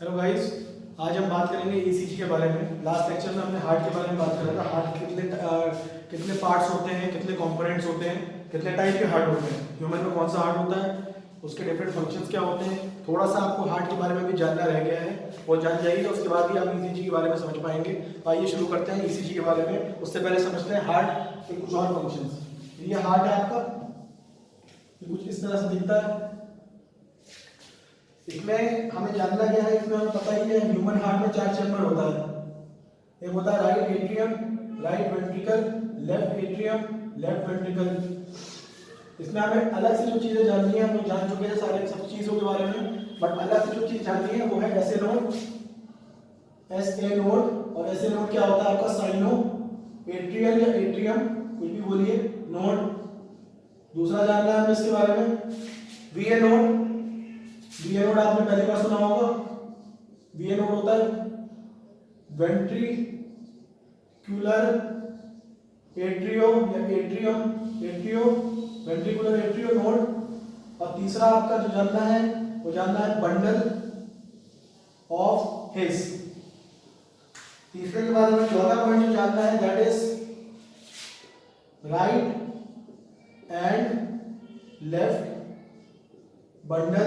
Hello guys, आज हम बात करेंगे ईसीजी के बारे में। लास्ट लेक्चर में हमने हार्ट के बारे में बात करा था। हार्ट कितने पार्ट्स होते हैं, कितने कंपोनेंट्स होते हैं, कितने टाइप के हार्ट होते हैं, ह्यूमन में कौन सा हार्ट होता है, उसके डिफरेंट फंक्शंस क्या होते हैं। थोड़ा सा आपको हार्ट के बारे में भी जानना रह गया है, वो जान जाइएगा, उसके बाद ही आप ईसीजी के बारे में समझ पाएंगे। तो आइए शुरू करते हैं ईसीजी के बारे में। उससे पहले समझते हैं हार्ट के कुछ और फंक्शंस। ये हार्ट है आपका, ये कुछ इस तरह से दिखता है। इसमें हमें जानना क्या है, इसमें हमें पता ही है ह्यूमन हार्ट में 4 चैम्बर होता है। एक होता है right atrium, right ventricle, left atrium, left ventricle. इसमें हमें अलग से जो चीजें जाननी है, हम लोग जान चुके हैं सारे सब चीजों के बारे में, बट अलग से जो चीज जाननी है वो है एसए नोड, एसए नोड। और एसए नोड क्या होता है आपका? साइनो एट्रियल या एट्रियम, कुछ भी बोलिए, नोड। दूसरा जानना है हमें इसके बारे में वीए नोड। वीए नोड आपने पहली बार सुना होगा। वीए नोड होता है वेंट्रिक्यूलर एट्रियो या एट्रियो वेंट्रिकुलर एट्रियो नोड। और तीसरा आपका जो जानना है वो जानना है बंडल ऑफ हिस। तीसरे के बाद हमें चौथा पॉइंट जो जानना है that is right and left bundle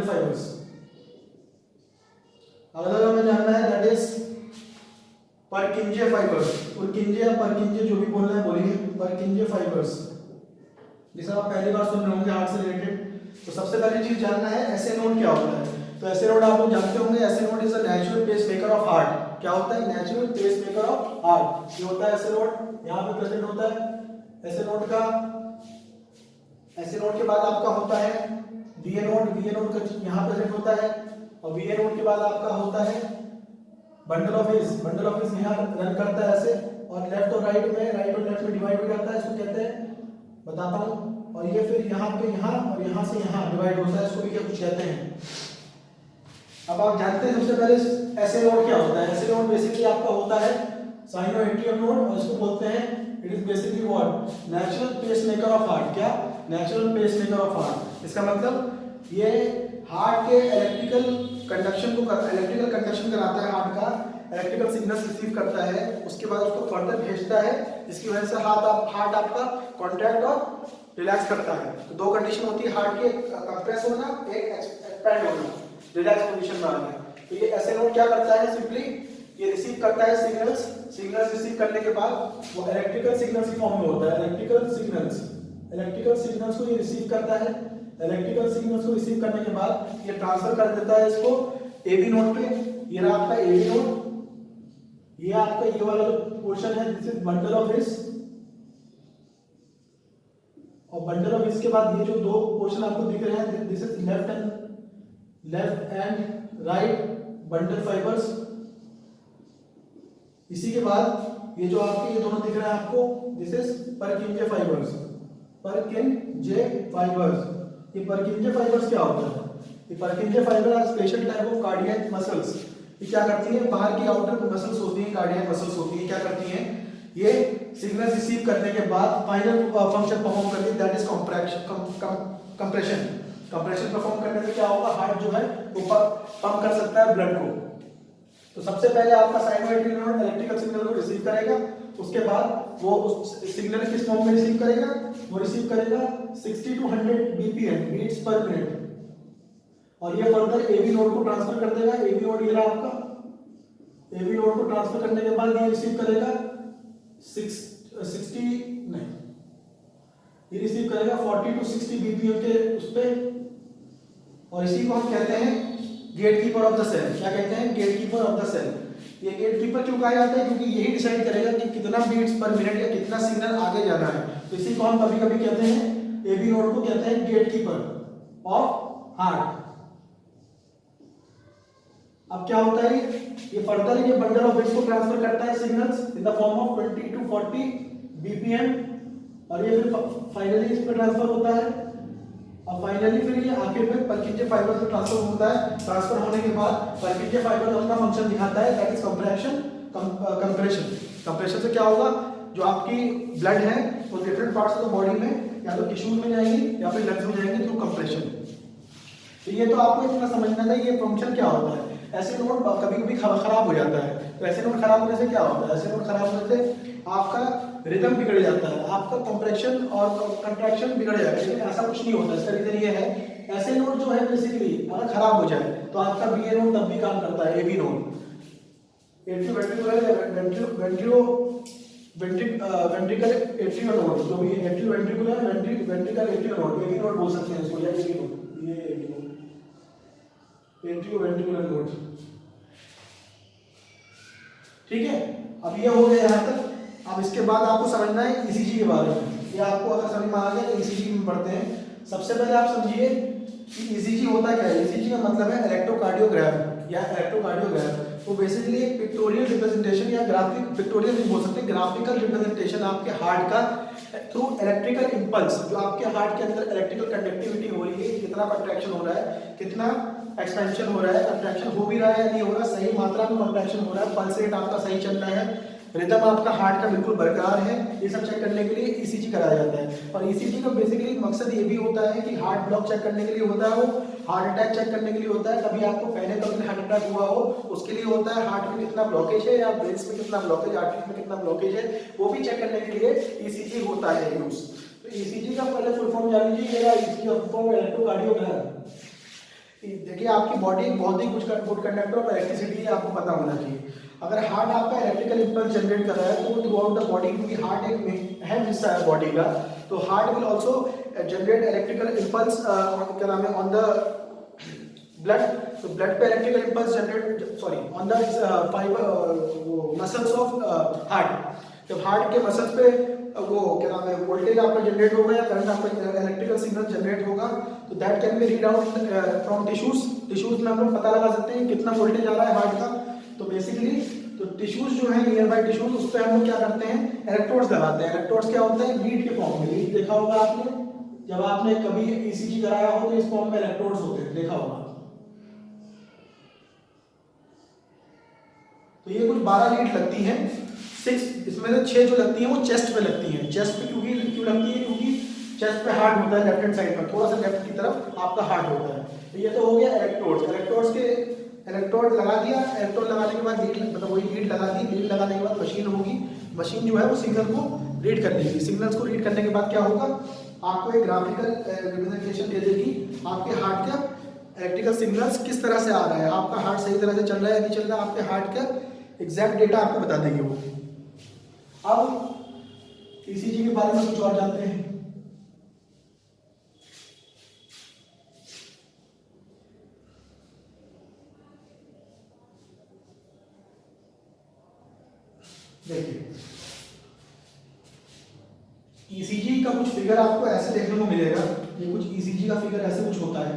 fibres. अगला हमें जानना है दैट इज परकिंजे फाइबर्स। परकिंजे या परकिंजे जो भी बोलना है बोलिए, परकिंजे फाइबर्स, जिसे आप पहली बार सुन रहे होंगे हार्ट से रिलेटेड। तो सबसे पहली चीज जानना है एसए नोड क्या होता है। तो एसए नोड आप लोग जानते होंगे, SA node is a natural pacemaker of heart. क्या होता है? Natural pacemaker of heart. ये होता है एसए नोड, यहाँ पे प्रेजेंट होता है एसए नोड का। एसए नोड के बाद आपका होता है वीए नोड। वीए नोड का यहाँ प्रेजेंट होता है। और वीए नोड के बाद आपका होता है bundle of his. Bundle of his यहाँ रन करता है ऐसे, और लेफ्ट और राइट और लेफ्ट में डिवाइड हो जाता है। इसको कहते हैं, बताता हूँ। और ये फिर यहाँ पे यहाँ और यहाँ से यहाँ डिवाइड होता है, इसको भी क्या कुछ कहते हैं। अब आप जानते हैं सबसे पहले एसए नोड क्या होता है। एसए नोड बेसिकली आपका होता है साइनो एट्रियम नोड, और इसको बोलते हैं it is basically what? Natural pacemaker of heart. क्या? Natural pacemaker of heart. इसका मतलब ये हार्ट के इलेक्ट्रिकल कंडक्शन कराता है। हार्ट का इलेक्ट्रिकल सिग्नल रिसीव करता है, उसके बाद उसको फर्दर भेजता है, जिसकी वजह से हार्ट आपका कॉन्ट्रैक्ट और रिलैक्स करता है। तो दो कंडीशन होती है हार्ट के, कंप्रेस होना, एक एक्सपैंड होना, रिलैक्स पोजीशन में आना। तो ये एसए नोड क्या करता है? सिंपली ये रिसीव करता है सिग्नल्स रिसीव करने के बाद वो इलेक्ट्रिकल सिग्नल्स की फॉर्म में होता है। इलेक्ट्रिकल सिग्नल्स को ये रिसीव करता है। इलेक्ट्रिकल सिग्नल्स को रिसीव करने के बाद ये ट्रांसफर कर देता है इसको एबी नोड पे। ये रहा आपका एबी नोड। ये आपका ये वाला जो पोर्शन है this is bundle of his. और बंडल ऑफ हिस के बाद ये जो दो पोर्शन आपको दिख रहे हैं this is left and right bundle fibres. इसी के बाद ये जो आपके ये दोनों दिख रहे हैं आपको this is Purkinje fibres. Purkinje fibres. ये परकिंजे फाइबर्स क्या होता है? ये Purkinje fibre are special type of cardiac muscles. ये क्या करती हैं? बाहर की आउटर मसल्स होती हैं, कार्डियक मसल्स होती हैं, क्या करती हैं? ये सिग्नल रिसीव करने के बाद फाइनल फंक्शन परफॉर्म करती है that is compression. Compression perform करने से क्या होगा? हार्ट जो है वो पंप कर सकता है ब्लड को। तो सबसे पहले आपका साइनोइड नोड इलेक्ट्रिकल सिग्नल को रिसीव करेगा, उसके बाद वो उस सिग्नल किस फॉर्म में रिसीव करेगा? वो रिसीव करेगा 60 to 100 BPM, beats per minute. और ये फर्दर एबी नोड को ट्रांसफर कर देगा। एबी नोड ये रहा आपका। एबी नोड को ट्रांसफर करने के बाद ये रिसीव करेगा 60 नहीं, ये रिसीव करेगा 40 to 60 बीपीएम के उस पे। और इसी को हम कहते हैं gate keeper of the cell. क्या कहते हैं? Gate keeper of the cell. ये गेट कीपर क्यों कहा जाता है? क्योंकि यही डिसाइड करेगा कि कितना बीट्स पर मिनट या कितना सिग्नल आगे जाना है। तो इसी को हम कभी कभी कहते हैं, एबी नोड को कहते हैं गेट कीपर ऑफ हार्ट। अब क्या होता है? ये फर्दर ये बंडल ऑफ हिस को ट्रांसफर करता है signals in the form of 20 to 40 BPM, और ये फिर फाइनली इस पे ट्रांसफर होता है। और फाइनली फिर ये आखिर में परकिंजे फाइबर से ट्रांसफर होता है। ट्रांसफर होने के बाद परकिंजे फाइबर अपना फंक्शन दिखाता है दैट इज कंप्रेशन से क्या होगा? जो आपकी ब्लड है वो different parts of the body में या तो टिश्यूज में जाएंगी या फिर लंग्स में जाएंगे थ्रू कंप्रेशन। तो ये तो आपको इतना समझना था ये फंक्शन क्या होता है। ऐसे नोट कभी कभी खराब हो जाता है, तो ऐसे नोट खराब होने से क्या होता है, ऐसे नोट खराब होने से आपका रिदम बिगड़ जाता है, आपका कंप्रेशन और कंट्रैक्शन बिगड़ जाएगा, लेकिन ऐसा कुछ नहीं होता। इसका रीजन ये है, ऐसे नोट जो है बेसिकली अगर खराब हो जाए तो आपका बी ए नोट तब भी काम करता है, A V node, ventricle atrial node, जो भी atrioventricular ventricle atrial node, A V node बोल सकते हैं इसको, या ए बी नोड, ये A V node, atrioventricular node. ठीक है, अब ये हो गया यहाँ तक। अब इसके बाद आपको समझना है ईसीजी के बारे में। ये आपको अगर समझ में आ गया तो ईसीजी में पढ़ते हैं। सबसे पहले आप समझिए कि ईसीजी होता क्या है। ईसीजी का मतलब है इलेक्ट्रोकार्डियोग्राम या इलेक्ट्रोकार्डियोग्राम। वो बेसिकली एक पिक्टोरियल रिप्रेजेंटेशन या ग्राफिक, पिक्टोरियल नहीं बोल सकते, ग्राफिकल रिप्रेजेंटेशन आपके हार्ट का थ्रू इलेक्ट्रिकल इंपल्स, जो आपके हार्ट के अंदर इलेक्ट्रिकल कंडक्टिविटी हो रही है, कितना कंट्रैक्शन हो रहा है, कितना एक्सपेंशन हो रहा है, कंट्रैक्शन हो भी रहा है या नहीं हो रहा, सही मात्रा में कंट्रैक्शन हो रहा है, पल्स रेट आपका सही चल रहा है, रिदम आपका हार्ट का बिल्कुल बरकरार है, ये सब चेक करने के लिए ईसीजी कराया जाता है। और ईसीजी का बेसिकली मकसद ये भी होता है कि हार्ट ब्लॉक चेक करने के लिए होता है, वो हार्ट अटैक चेक करने के लिए होता है, कभी आपको पहले कभी हार्ट अटैक हुआ हो उसके लिए होता है, हार्ट में कितना ब्लॉकेज है या ब्रेन्स में कितना ब्लॉकेज, आर्टरीज में कितना ब्लॉकेज है, वो भी चेक करने के लिए ईसीजी होता है यूज। तो ईसीजी का पहले फुल फॉर्म जान लीजिए, ईसीजी का फुल फॉर्म इलेक्ट्रोकार्डियोग्राम। देखिए आपकी बॉडी बहुत ही गुड कंडक्टर ऑफ इलेक्ट्रिसिटी है, आपको पता होना चाहिए। अगर हार्ट आपका इलेक्ट्रिकल इंपल्स जनरेट कर रहा है तो वो थ्रू आउट द बॉडी, क्योंकि हार्ट एक अहम हिस्सा है बॉडी का, तो heart will also generate electrical impulse, क्या नाम है, ऑन द ब्लड। तो ब्लड पे electrical impulse generate, sorry, on the fibre, वो मसल्स ऑफ हार्ट। जब हार्ट के मसल्स पे वो क्या नाम है वोल्टेज आपका जनरेट होगा या करंट आपका इलेक्ट्रिकल सिग्नल जनरेट होगा, तो that can be read out from tissues में हम लोग पता लगा सकते हैं कितना वोल्टेज आ रहा है हार्ट का। तो बेसिकली तो टिश्यूज जो है नियर बाय टिश्यूज, उस पर हम लोग क्या करते हैं, इलेक्ट्रोड्स लगाते हैं। इलेक्ट्रोड्स क्या होता है, लीड के फॉर्म में, लीड देखा होगा आपने, जब आपने कभी ईसीजी कराया हो तो इस फॉर्म में इलेक्ट्रोड्स होते हैं, देखा होगा। तो ये कुछ 12 लीड लगती हैं, 6 इसमें से 6 जो लगती हैं वो चेस्ट पे लगती हैं। चेस्ट पे क्यों लगती है, क्योंकि चेस्ट पे हार्ट होता है, लेफ्ट हैंड साइड में थोड़ा सा लेफ्ट की तरफ आपका हार्ट होता है। तो ये तो हो गया इलेक्ट्रोड्स के इलेक्ट्रोड लगा दिया, इलेक्ट्रोड लगाने के बाद लीड, मतलब वही लीड लगा दी, लीड लगाने के बाद मशीन होगी, मशीन जो है वो सिग्नल को रीड कर लेगी। सिग्नल्स को रीड करने के बाद क्या होगा, आपको एक ग्राफिकल रिप्रेजेंटेशन दे देगी आपके हार्ट का इलेक्ट्रिकल सिग्नल्स किस तरह से आ रहा है, आपका हार्ट सही तरह से चल रहा है या नहीं चल रहा है, आपके हार्ट का एग्जैक्ट डेटा आपको बता देंगे वो। अब ईसीजी के बारे में कुछ और जानते हैं। देखिए ईसीजी का कुछ फिगर आपको ऐसे देखने को मिलेगा, ये कुछ ईसीजी का फिगर ऐसे कुछ होता है।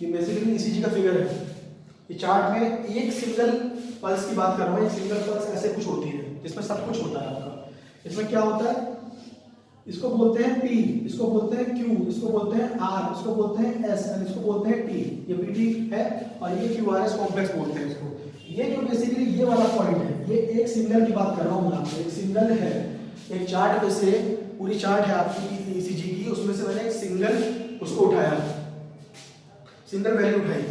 ये बेसिकली ईसीजी का फिगर है। ये चार्ट में एक सिंगल पल्स की बात कर रहा हूँ, एक सिंगल पल्स ऐसे कुछ होती है जिसमें सब कुछ होता है आपका। इसमें क्या होता है, इसको बोलते हैं P, इसको बोलते हैं Q, इसको बोलते हैं R, इसको बोलते हैं S और इसको बोलते हैं T। ये PT है और ये QRS कॉम्प्लेक्स बोलते हैं इसको। ये जो बेसिकली ये वाला पॉइंट है, ये एक सिंगल की बात कर रहा हूँ मैं आपको, एक सिंगल है। एक चार्ट में से पूरी चार्ट है आपकी ईसीजी की, उसमें से मैंने एक सिंगल उसको उठाया, सिंगल वैल्यू उठाई,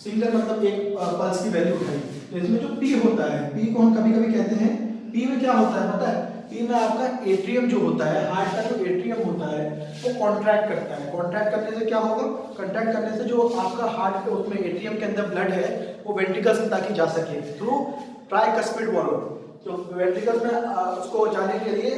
सिंगल मतलब एक पल्स की वैल्यू उठाई। तो इसमें जो P होता है, P को हम कभी कभी कहते हैं, P में क्या होता है पता है, P में आपका एट्रियम जो होता है, हार्ट का जो एट्रियम होता है वो कॉन्ट्रैक्ट करता है। कॉन्ट्रैक्ट करने से क्या होगा, कॉन्ट्रैक्ट करने से जो आपका हार्ट के उसमें एट्रियम के अंदर ब्लड है वो वेंट्रिकल्स में ताकि जा सके थ्रू ट्राइकस्पिड वॉल्व। तो वेंट्रिकल्स में उसको जाने के लिए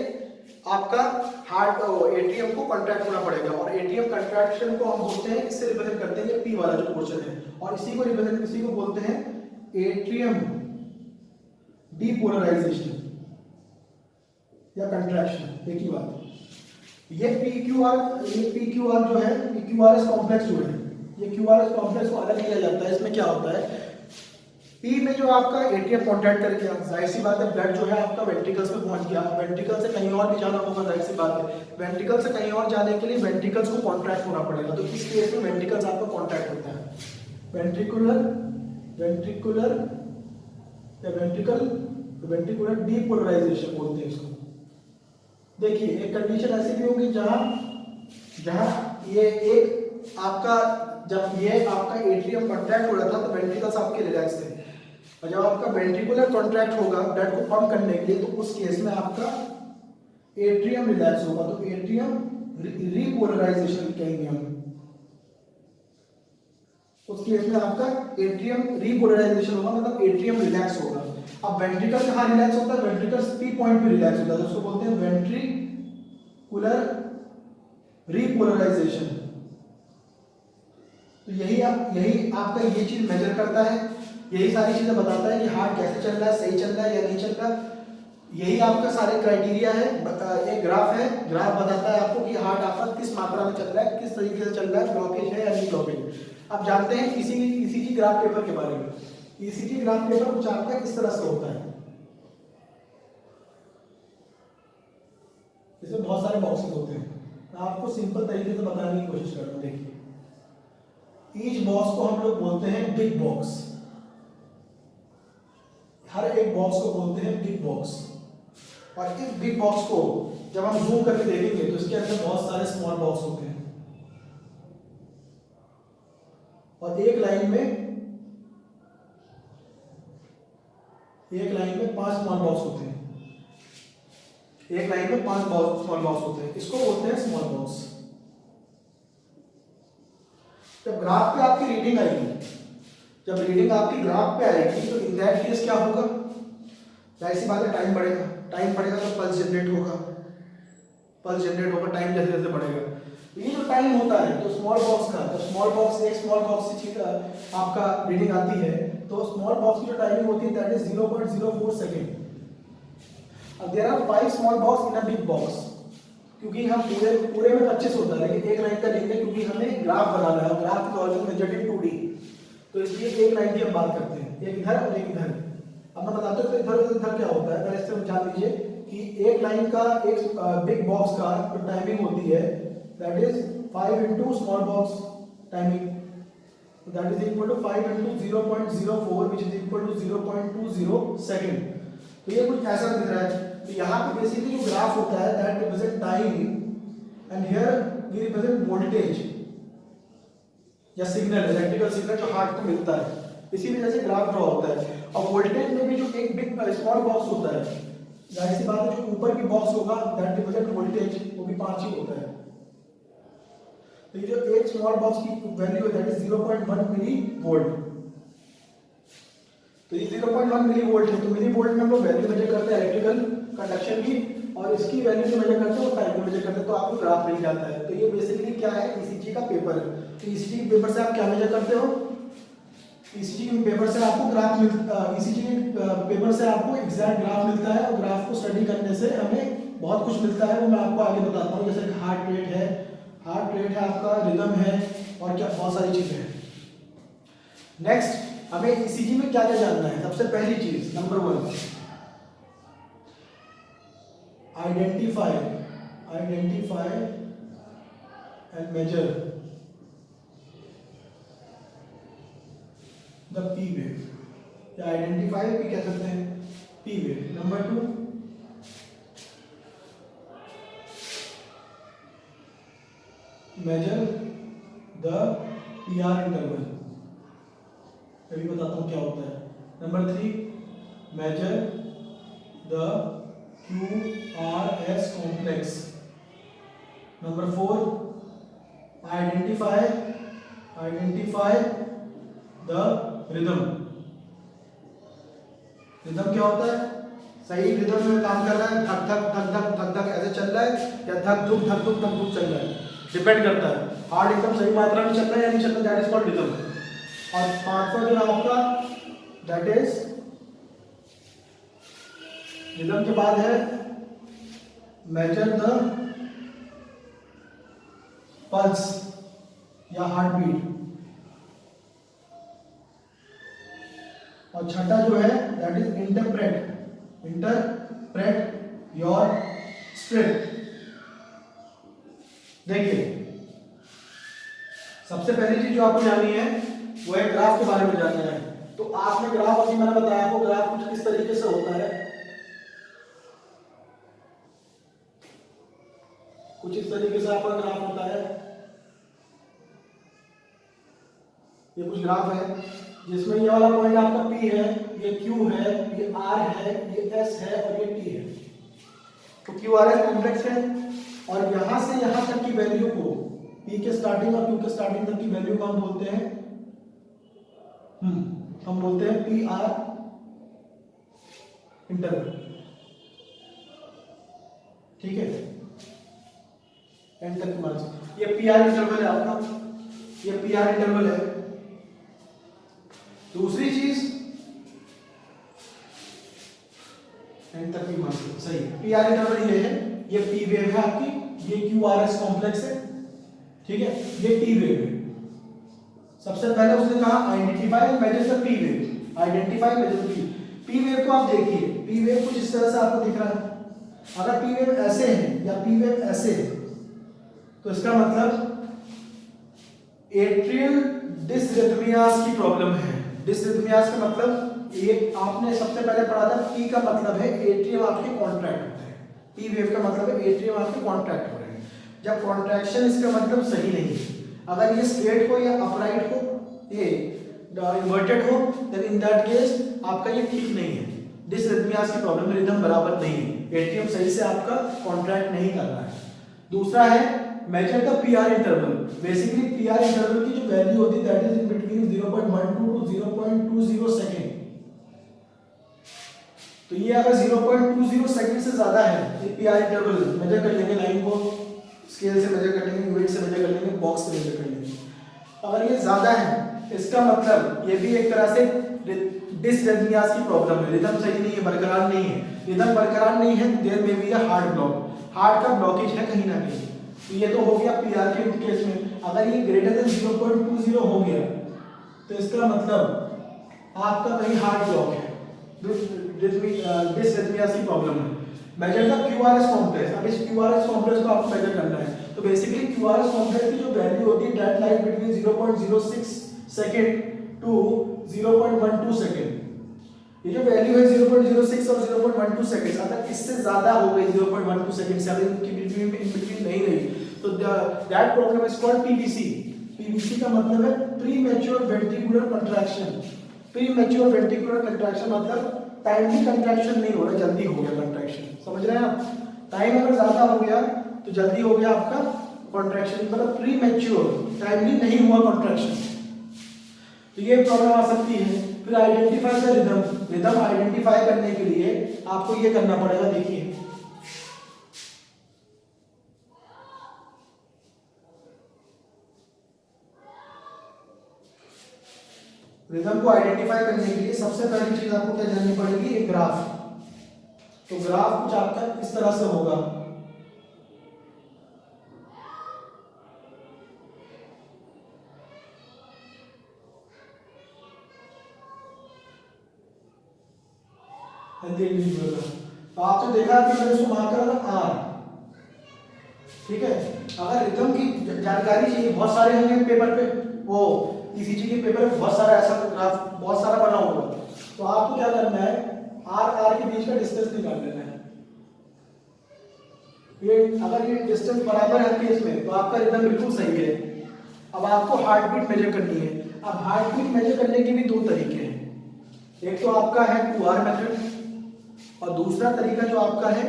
आपका हार्ट एट्रियम को कॉन्ट्रैक्ट होना पड़ेगा, और एट्रियम कॉन्ट्रैक्शन को हम बोलते हैं, इससे रिप्रेजेंट करते हैं ये P वाला जो पोर्शन है, और इसी को बोलते हैं एट्रियम डीपोलराइजेशन या कंट्रैक्शन, एक ही बात। ये PQR जो है, QRS कॉम्प्लेक्स जो है, ये QRS कॉम्प्लेक्स को अलग किया जाता है। इसमें क्या होता है, P में जो आपका एट्रियम कॉन्ट्रैक्ट कर गया, जाहिर सी बात है ब्लड जो है आपका वेंट्रिकल्स में पहुंच गया, वेंट्रिकल से कहीं और भी जाना होगा, जाहिर सी बात है वेंट्रिकल से कहीं और जाने के लिए वेंट्रिकल्स को कॉन्ट्रैक्ट होना पड़ेगा। तो इस केस में वेंट्रिकल्स आपका कॉन्ट्रैक्ट होता है, वेंट्रिकुलर डीपोलराइजेशन बोलते हैं इसको। देखिए एक कंडीशन ऐसी भी होगी जहां जहां ये एक आपका, जब ये आपका एट्रियम कॉन्ट्रैक्ट हो रहा था तो वेंट्रिकल्स आपके रिलैक्स थे, और जब आपका वेंट्रिकुलर कॉन्ट्रैक्ट होगा ब्लड को पंप करने के लिए तो उस केस में आपका एट्रियम रिलैक्स होगा, तो एट्रियम रीपोलराइजेशन कहेंगे हम, उस केस में आपका एट्रियम रीपोलराइजेशन होगा, मतलब एट्रियम रिलैक्स होगा। अब वेंट्रिकल कहाँ रिलैक्स होता है? वेंट्रिकल पी पॉइंट पे रिलैक्स होता है, उसको बोलते हैं वेंट्रिकुलर रीपोलराइजेशन। तो यही आपका ये चीज मेजर करता है, यही सारी चीजें बताता है कि हार्ट कैसे चल रहा है, सही चल रहा है या नहीं चल रहा। यही आपका सारे क्राइटेरिया है। एक ग्राफ है, ग्राफ बताता है आपको कि हार्ट आपका किस मात्रा में चल रहा है, किस तरीके से चल रहा है, ब्लॉकेज है या नहीं ब्लॉकेज। आप जानते हैं ईसीजी ग्राफ पेपर के बारे में। ईसीजी ग्राफ पेपर कुछ आपका किस तरह से होता है, इसमें बहुत सारे बॉक्सेस होते हैं, आपको सिंपल तरीके से बताने की कोशिश कर रहा हूं। देखिए ईच बॉक्स को हम लोग बोलते हैं बिग बॉक्स, हर एक बॉक्स को बोलते हैं बिग बॉक्स। और इस बिग बॉक्स को जब हम जूम करके देखेंगे तो इसके अंदर बहुत सारे स्मॉल बॉक्स होते हैं, और एक लाइन में 5 स्मॉल बॉक्स होते हैं, एक लाइन में 5 स्मॉल बॉक्स होते हैं, इसको बोलते हैं स्मॉल बॉक्स। जब ग्राफ पे आपकी रीडिंग आएगी, जब रीडिंग आपकी ग्राफ पे आएगी तो इन दैट केस क्या होगा, जाहिर सी बात है टाइम बढ़ेगा, टाइम बढ़ेगा तो पल्स जनरेट होगा, पल्स जनरेट होगा टाइम जैसे जैसे बढ़ेगा। तो ये जो टाइम होता है तो स्मॉल बॉक्स का, तो स्मॉल बॉक्स एक स्मॉल बॉक्स से चीज आपका रीडिंग आती है, तो स्मॉल बॉक्स की जो टाइमिंग होती है दैट इज 0.04 सेकेंड। अब there are 5 small box in a big box, क्योंकि हम पूरे में 25 होता है लेकिन एक लाइन का लेंगे क्योंकि हमें ग्राफ बनाना है, graph is always measured in 2D, तो इसलिए एक लाइन की हम बात करते हैं, एक इधर और एक इधर। अब मैं बताता हूँ इधर क्या होता है, पहले इससे जान लीजिए कि एक लाइन का, एक बिग बॉक्स का जो टाइमिंग होती है that is 5 into small box timing, that is equal to 5 into 0.04 which is equal to 0.20 second. तो ये कुछ ऐसा दिख रहा है। तो यहाँ पे बेसिकली जो ग्राफ होता है that represent time and here we represent voltage या सिग्नल, इलेक्ट्रिकल सिग्नल जो हार्ट को मिलता है, इसी वजह से ग्राफ ड्रॉ होता है। और वोल्टेज में भी जो एक बिग स्मॉल बॉक्स होता है, जाहिर सी बात है जो ऊपर की बॉक्स होगा दैट रिप्रेजेंट वोल्टेज, वो भी 5 ही होता है। तो ये जो एक स्मॉल बॉक्स की वैल्यू है दैट इज 0.1 मिली वोल्ट, तो ये 0.1 मिली वोल्ट है। तो मिली वोल्ट में हम लोग वैल्यू मेजर करते हैं इलेक्ट्रिकल कंडक्शन की, और इसकी वैल्यू जो मेजर करते हैं वो टाइम में मेजर करते हैं, तो आपको ग्राफ मिल जाता है। तो ये बेसिकली क्या है, ईसीजी का पेपर है। तो ईसीजी के पेपर से आप क्या मेजर करते हो, ईसीजी के पेपर से आपको ग्राफ मिलता, ईसीजी के पेपर से आपको एग्जैक्ट ग्राफ मिलता है, और ग्राफ को स्टडी करने से हमें बहुत कुछ मिलता है, वो मैं आपको आगे बताता हूँ। जैसे हार्ट रेट है, आपका रिदम है, और क्या बहुत सारी चीजें हैं। नेक्स्ट हमें ईसीजी में क्या क्या जानना है, सबसे पहली चीज number 1, identify and measure the P wave, या आइडेंटिफाई भी कह सकते हैं P wave. Number 2, measure the PR interval, अभी बताता हूँ क्या होता है। Number 3, measure the QRS complex. Number 4, identify the rhythm. Rhythm क्या होता है, सही रिदम में काम कर रहा है, धक धक धक धक धक धक ऐसे चल रहा है, या धक धुक चल रहा है, डिपेंड करता है। हार्ट एकदम सही मात्रा में चल रहा है या नहीं चल रहा है, दैट इज कॉल्ड रिदम। और 5वां जो आपका दैट इज रिदम के बाद है मेजर द पल्स या हार्ट बीट। और छठा जो है that is interpret your straight. देखिए सबसे पहली चीज जो आपको जाननी है वो है ग्राफ के बारे में जानना है। तो आपने ग्राफ, अभी मैंने बताया आपको ग्राफ कुछ किस तरीके से होता है। कुछ इस तरीके से आपका ग्राफ होता है। ये कुछ ग्राफ है जिसमें ये वाला पॉइंट आपका P है, ये Q है, ये R है, ये S है और ये T है। तो QRS कॉम्प्लेक्स है और यहां से यहां तक की वैल्यू को P के स्टार्टिंग और Q के स्टार्टिंग तक की वैल्यू को हम बोलते हैं PR इंटरवल। ठीक है, एंड तक मार्जिन, ये PR इंटरवल है आपका, ये PR इंटरवल है। दूसरी चीज एंड तक की मार्जिन सही है, PR इंटरवल ये है, ये P वेव है आपकी, ये QRS कॉम्प्लेक्स है। ठीक है, ये T वेव है। सबसे पहले उसने कहा identify and measure the P wave, identify measure the P wave को आप देखिए, P वेव कुछ इस तरह से आपको दिख रहा है। अगर P वेव ऐसे है या P वेव ऐसे है तो इसका मतलब एट्रियल डिसरिथमियास की प्रॉब्लम है। डिसरिथमियास का मतलब ये आपने सबसे पहले पढ़ा था, P का मतलब है एट्रियम आपके कॉन्ट्रैक्ट होते हैं, P वेव का मतलब है एट्रियम आपके कॉन्ट्रैक्ट हो रहे हैं। जब कॉन्ट्रैक्शन इसका मतलब सही नहीं है, अगर ये स्ट्रेट हो या अपराइट हो, ये इन्वर्टेड हो, देन इन दैट केस आपका ये ठीक नहीं है, डिसरिथमियास की प्रॉब्लम, रिदम बराबर नहीं है, एट्रियम सही से आपका कॉन्ट्रैक्ट नहीं कर रहा है। दूसरा है measure the PR interval. Basically PR interval की जो वैल्यू होती है that is in between 0.12 to 0.20 second. तो ये अगर 0.20 सेकंड से ज्यादा है, ये PR इंटरवल मेजर कर लेंगे, लाइन को स्केल से मेजर कर लेंगे, यूनिट से मेजर कर लेंगे, बॉक्स से मेजर कर लेंगे। अगर ये ज्यादा है इसका मतलब ये भी एक तरह से डिसरिथमियास की प्रॉब्लम है, रिदम सही नहीं है, बरकरार नहीं है। रिदम बरकरार नहीं है, देयर में भी अ हार्ट ब्लॉक, हार्ट का ब्लॉकेज है कहीं ना कहीं। तो ये तो हो गया PR के केस में। अगर ये ग्रेटर देन 0.20 हो गया तो इसका मतलब आपका कहीं हार्ट ब्लॉक है, डिसरिथमियास की प्रॉब्लम है। Measure the QRS complex. अब इस QRS कॉम्प्लेक्स को आपको मेजर करना है, तो बेसिकली QRS कॉम्प्लेक्स की जो वैल्यू होती है that lies between 0.06 second to 0.12 second. ये जो वैल्यू है 0.06 और 0.12 सेकंड, अगर इससे ज्यादा हो गई 0.12 सेकंड से, अगर इनकी बिटवीन नहीं रही तो that problem is called PVC। PVC का मतलब है premature ventricular contraction. Premature ventricular contraction मतलब टाइमली कंट्रैक्शन नहीं हो रहा, जल्दी हो गया कंट्रैक्शन। समझ रहे हैं आप? टाइम अगर ज्यादा हो गया तो जल्दी हो गया आपका कंट्रैक्शन, मतलब प्रीमैच्योर, टाइमली नहीं हुआ कंट्रैक्शन, तो ये प्रॉब्लम आ सकती है। फिर identify the rhythm. Rhythm identify करने के लिए आपको ये करना पड़ेगा, देखिए रिदम को आइडेंटिफाई करने के लिए सबसे पहली चीज आपको क्या जाननी पड़ेगी, एक ग्राफ। तो ग्राफ कुछ आपका इस तरह से होगा, तो आपने देखा कि मैंने उसको मार्क करा था R। ठीक है, अगर रिदम की जानकारी चाहिए, बहुत सारे होंगे पेपर पे, वो ECG के पेपर पे बहुत सारा ऐसा ग्राफ बहुत सारा बना होगा, तो आपको क्या करना है, R के बीच का डिस्टेंस निकाल लेना है। ये अगर ये डिस्टेंस बराबर है केस में तो आपका रिदम बिल्कुल सही है। अब आपको हार्ट बीट मेजर करनी है। अब हार्ट बीट मेजर करने के भी दो तरीके हैं, एक तो आपका है 2R मेथड और दूसरा तरीका जो आपका है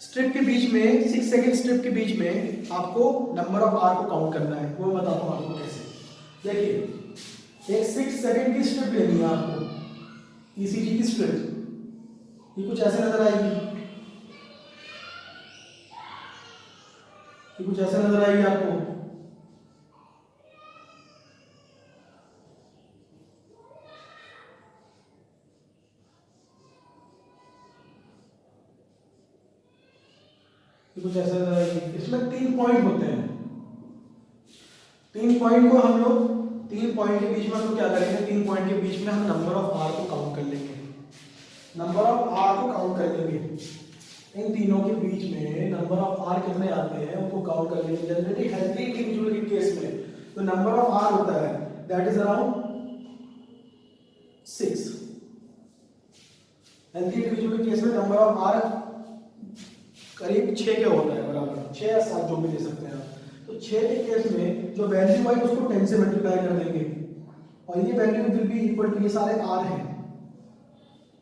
स्ट्रिप के बीच में, 6 सेकंड स्ट्रिप के बीच में आपको नंबर ऑफ R को काउंट करना है। वो मैं बताता हूँ आपको कैसे। देखिए, एक 6 सेकंड की स्ट्रिप लेनी है आपको, ECG की स्ट्रिप, ये कुछ ऐसे नजर आएगी, ये कुछ ऐसे नजर आएगी आपको। कुछ ऐसा नजर आएगी। इसमें 3 पॉइंट होते हैं, 3 पॉइंट को हम लोग 3 पॉइंट के बीच में हम लोग क्या करेंगे, 3 पॉइंट के बीच में हम नंबर ऑफ R को काउंट कर लेंगे, नंबर ऑफ R को काउंट कर लेंगे। इन तीनों के बीच में नंबर ऑफ R कितने आते हैं उनको काउंट कर लेंगे। जनरली हेल्थी इंडिविजुअल के केस में तो नंबर ऑफ R होता है that is around 6। Healthy individual के केस में नंबर ऑफ R करीब 6 के होता है बराबर, 6 या 7 जो भी ले सकते हैं आप। तो 6 के केस में जो वैल्यू आई उसको 10 से मल्टीप्लाई कर देंगे और ये value will be equal to, ये सारे आर हैं।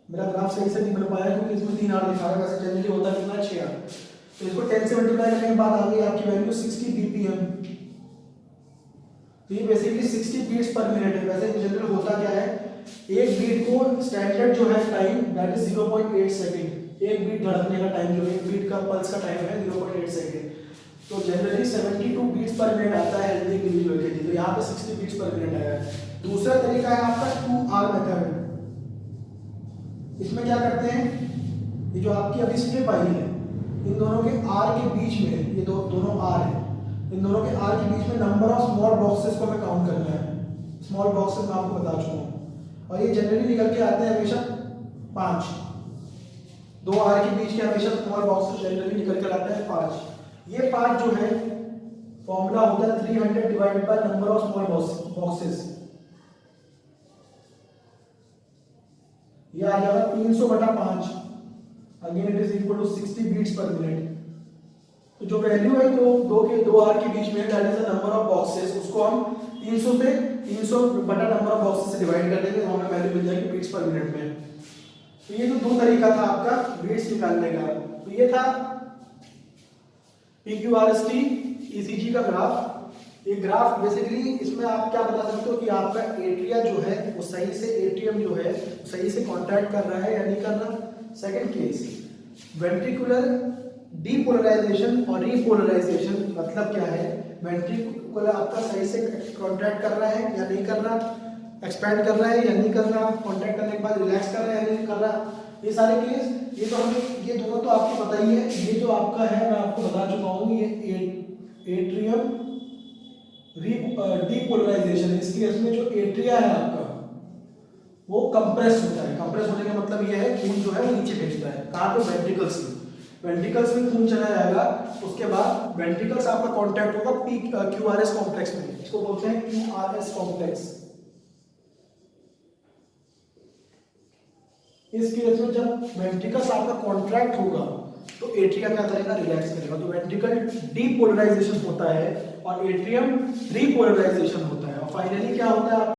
मेरा ग्राफ सही से नहीं बन पाया क्योंकि इसमें 3 आर दिखा रहा है, वैसे जनरली होता कितना है 6 आर। तो इसको 10 से मल्टीप्लाई करने के बाद आ गई आपकी वैल्यू 60 बीपीएम। तो ये बेसिकली 60 बीट्स पर मिनट है। वैसे जनरल होता क्या है, एक बीट को स्टैंडर्ड जो है टाइम दैट इज 0.8 सेकंड। एक बीट धड़कने का टाइम जो है, एक बीट का पल्स का टाइम है 0.8 सेकंड। तो जनरली 72 बीट्स पर मिनट आता है हेल्दी इंडिविजुअल के लिए। तो यहाँ पे 60 बीट्स पर मिनट आया है। दूसरा तरीका है आपका 2R मेथड। इसमें क्या करते हैं, ये जो आपकी अभी स्ट्रिप आई है, इन दोनों के आर के बीच में, ये दोनों आर है, इन दोनों के आर के बीच में नंबर ऑफ स्मॉल बॉक्सेस को हमें काउंट करना है। स्मॉल बॉक्सेस मैं आपको बता चुका हूँ और ये जनरली निकल के आते हैं हमेशा 5। 2 आर के बीच के हमेशा स्मॉल बॉक्सेस जनरली निकल कर आते हैं 5। ये 5 जो है फॉर्मूला होता है 300 divided by number of small boxes. ये आ जाएगा 300/5। Again it is equal to 60 beats per minute. तो जो वैल्यू है तो 2 आर के बीच में that is the number of boxes, उसको हम 300 से 300 नंबर ऑफ बॉक्सेस से डिवाइड कर देंगे तो हमें वैल्यू मिल जाएगी बीट्स पर मिनट में। तो ये तो 2 तरीका था आपका बीट्स निकालने का। तो ये था PQRST ECG का ग्राफ। ये ग्राफ बेसिकली इसमें आप क्या बता सकते हो कि आपका एट्रिया जो है वो सही से, एट्रियम जो है सही से कॉन्ट्रैक्ट कर रहा है या नहीं कर रहा। सेकंड केस, वेंट्रिकुलर डीपोलराइजेशन और रीपोलराइजेशन मतलब क्या है, वेंट्रिकुलर आपका सही से कॉन्ट्रैक्ट कर रहा है या नहीं कर रहा, एक्सपैंड कर रहा है या नहीं कर रहा, कॉन्ट्रैक्ट करने के बाद रिलैक्स कर रहा है या नहीं कर रहा। ये सारे केस, ये तो हमें, ये दोनों तो आपको पता ही है। ये जो आपका है मैं आपको बता चुका हूँ, ये एट्रियम डीपोलराइजेशन। इस केस में जो एट्रिया है आपका वो कंप्रेस होता है। कंप्रेस होने का मतलब ये है खून जो है वो नीचे भेजता है। कहाँ पे, वेंट्रिकल्स में। वेंट्रिकल्स में खून चला जाएगा, उसके बाद वेंट्रिकल्स आपका कांटेक्ट होगा QRS कॉम्प्लेक्स में। इसको बोलते हैं QRS कॉम्प्लेक्स। इस केस में जब वेंट्रिकल्स आपका कॉन्ट्रैक्ट होगा तो एट्रिया क्या करेगा, रिलैक्स करेगा। तो वेंट्रिकल डीपोलराइजेशन होता है और एट्रियम रीपोलराइजेशन होता है। और फाइनली क्या होता है,